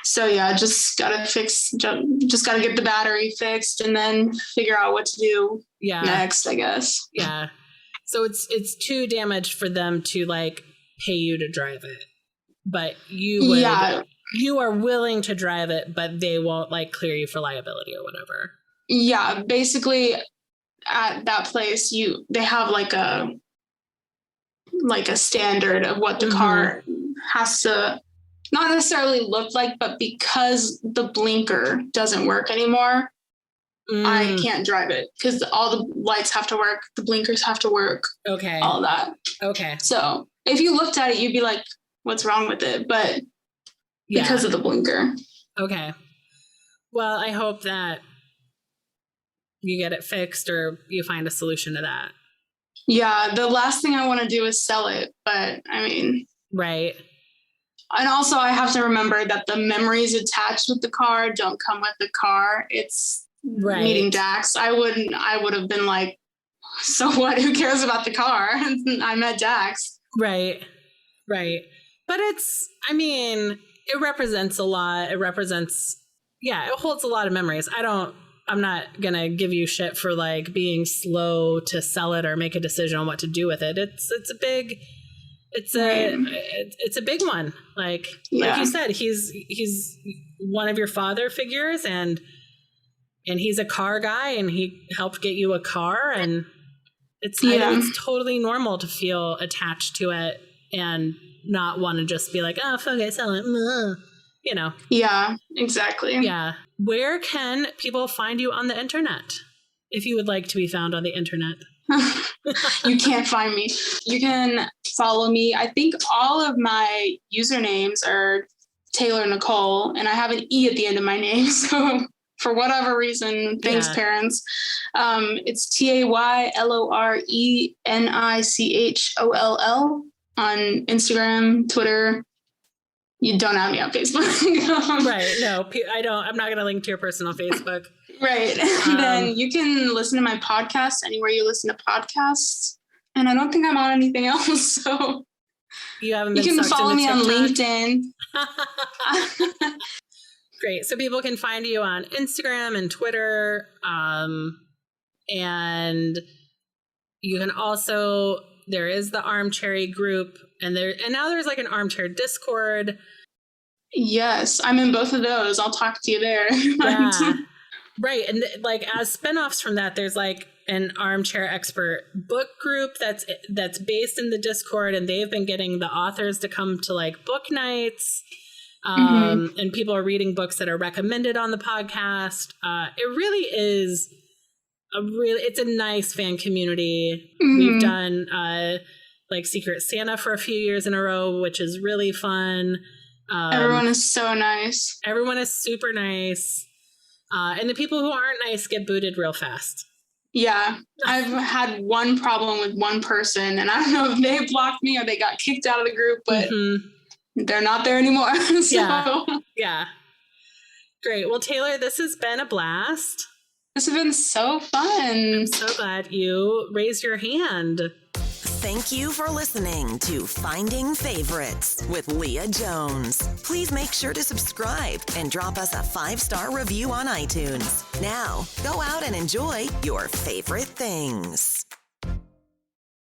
So yeah, just gotta get the battery fixed and then figure out what to do next, I guess. Yeah. So it's too damaged for them to like pay you to drive it. But you are willing to drive it, but they won't like clear you for liability or whatever. Yeah, basically at that place they have like a standard of what the car has to not necessarily look like, but because the blinker doesn't work anymore, I can't drive it because all the lights have to work, the blinkers have to work. Okay. All that. Okay. So if you looked at it, you'd be like, what's wrong with it? But because of the blinker. Okay. Well, I hope that you get it fixed or you find a solution to that. Yeah. The last thing I want to do is sell it, but I mean. Right. And also I have to remember that the memories attached with the car don't come with the car. It's meeting Dax. I would have been like, so what? Who cares about the car? I met Dax. Right. Right. But it represents a lot. It holds a lot of memories. I'm not going to give you shit for like being slow to sell it or make a decision on what to do with it. It's a big one. Like you said, he's one of your father figures and he's a car guy and he helped get you a car and it's totally normal to feel attached to it and not want to just be like, oh, fuck it, sell it. You know. Yeah, exactly. Yeah. Where can people find you on the internet if you would like to be found on the internet? You can't find me. You can follow me. I think all of my usernames are Taylor Nicholl, and I have an E at the end of my name. So for whatever reason, thanks, parents. It's TaylorNicholl on Instagram, Twitter. You don't have me on Facebook. Right. No, I'm not going to link to your personal Facebook. Right. And then you can listen to my podcast anywhere you listen to podcasts. And I don't think I'm on anything else. So you can follow me on LinkedIn. Great. So people can find you on Instagram and Twitter. And you can also, there is the Armchair group and now there's like an Armchair Discord. Yes, I'm in both of those. I'll talk to you there. Yeah. Right. And like as spinoffs from that, there's like an Armchair Expert book group that's based in the Discord, and they've been getting the authors to come to like book nights. And people are reading books that are recommended on the podcast. It really is it's a nice fan community. We've done like Secret Santa for a few years in a row, which is really fun. Everyone is so nice. Everyone is super nice. And the people who aren't nice get booted real fast. Yeah, I've had one problem with one person, and I don't know if they blocked me or they got kicked out of the group, but they're not there anymore. So. Yeah. Great. Well, Taylor, this has been a blast. This has been so fun. I'm so glad you raised your hand. Thank you for listening to Finding Favorites with Leah Jones. Please make sure to subscribe and drop us a 5-star review on iTunes. Now, go out and enjoy your favorite things.